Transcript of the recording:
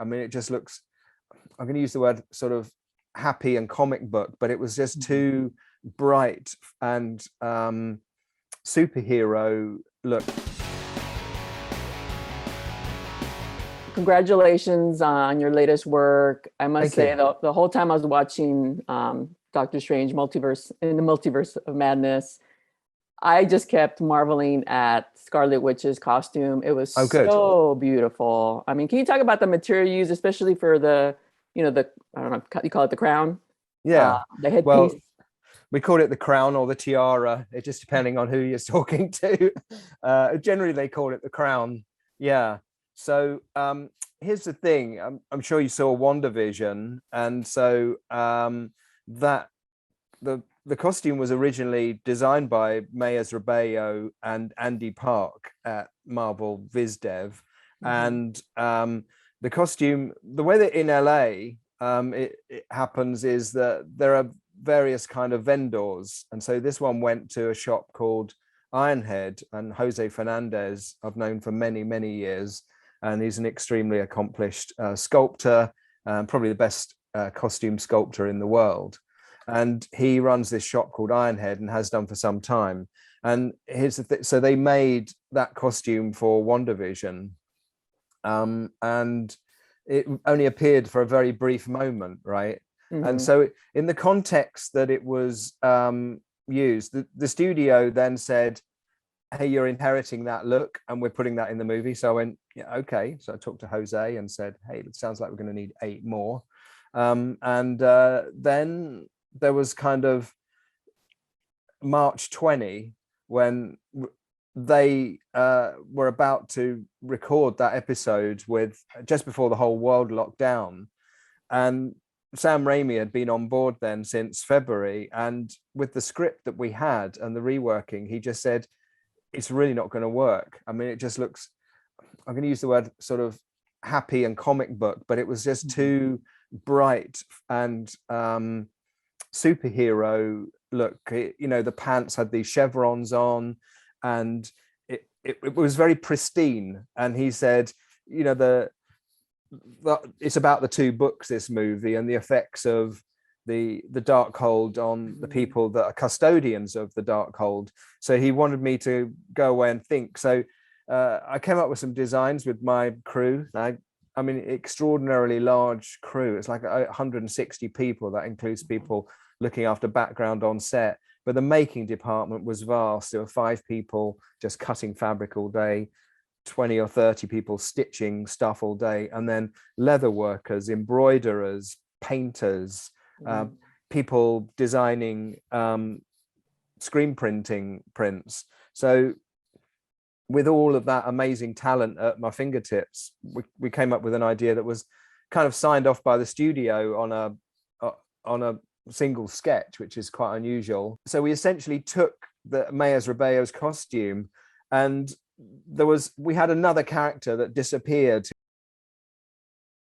I mean, it just looks, I'm going to use the word sort of happy and comic book, but it was just too bright and superhero look. Congratulations on your latest work. I must Thank say, the whole time I was watching Doctor Strange Multiverse in the Multiverse of Madness, I just kept marveling at Scarlet Witch's costume. It was so beautiful. I mean, can you talk about the material used, especially for the, I don't know, you call it the crown? Yeah. The headpiece. Well, we call it the crown or the tiara. It just depending on who you're talking to. Generally, they call it the crown. Yeah. So here's the thing. I'm sure you saw WandaVision, and so that the costume was originally designed by Mayes Rebello and Andy Park at Marvel VizDev, and the costume, the way that in LA it happens is that there are various kind of vendors, and so this one went to a shop called Ironhead, and Jose Fernandez I've known for many years, and he's an extremely accomplished sculptor, probably the best costume sculptor in the world. And he runs this shop called Ironhead and has done for some time. And here's the thing. So they made that costume for WandaVision. And it only appeared for a very brief moment, right? And so in the context that it was used, the studio then said, hey, you're inheriting that look and we're putting that in the movie. So I went, yeah, okay. So I talked to Jose and said, hey, it sounds like we're going to need 8 more. And then there was kind of March 20 when they were about to record that episode with just before the whole world locked down. And Sam Raimi had been on board then since February. And with the script that we had and the reworking, he just said, it's really not going to work. I mean, it just looks, I'm going to use the word sort of happy and comic book, but it was just too bright and superhero look. The pants had these chevrons on, and it was very pristine. And he said, it's about the 2 books, this movie, and the effects of the Darkhold on the people that are custodians of the Darkhold. So he wanted me to go away and think. So I came up with some designs with my crew. I mean, extraordinarily large crew. It's like 160 people. That includes people looking after background on set. But the making department was vast. There were 5 people just cutting fabric all day, 20 or 30 people stitching stuff all day, and then leather workers, embroiderers, painters, people designing screen printing prints. So with all of that amazing talent at my fingertips, we came up with an idea that was kind of signed off by the studio on a single sketch, which is quite unusual. So we essentially took the Mayes Rebello's costume, and we had another character that disappeared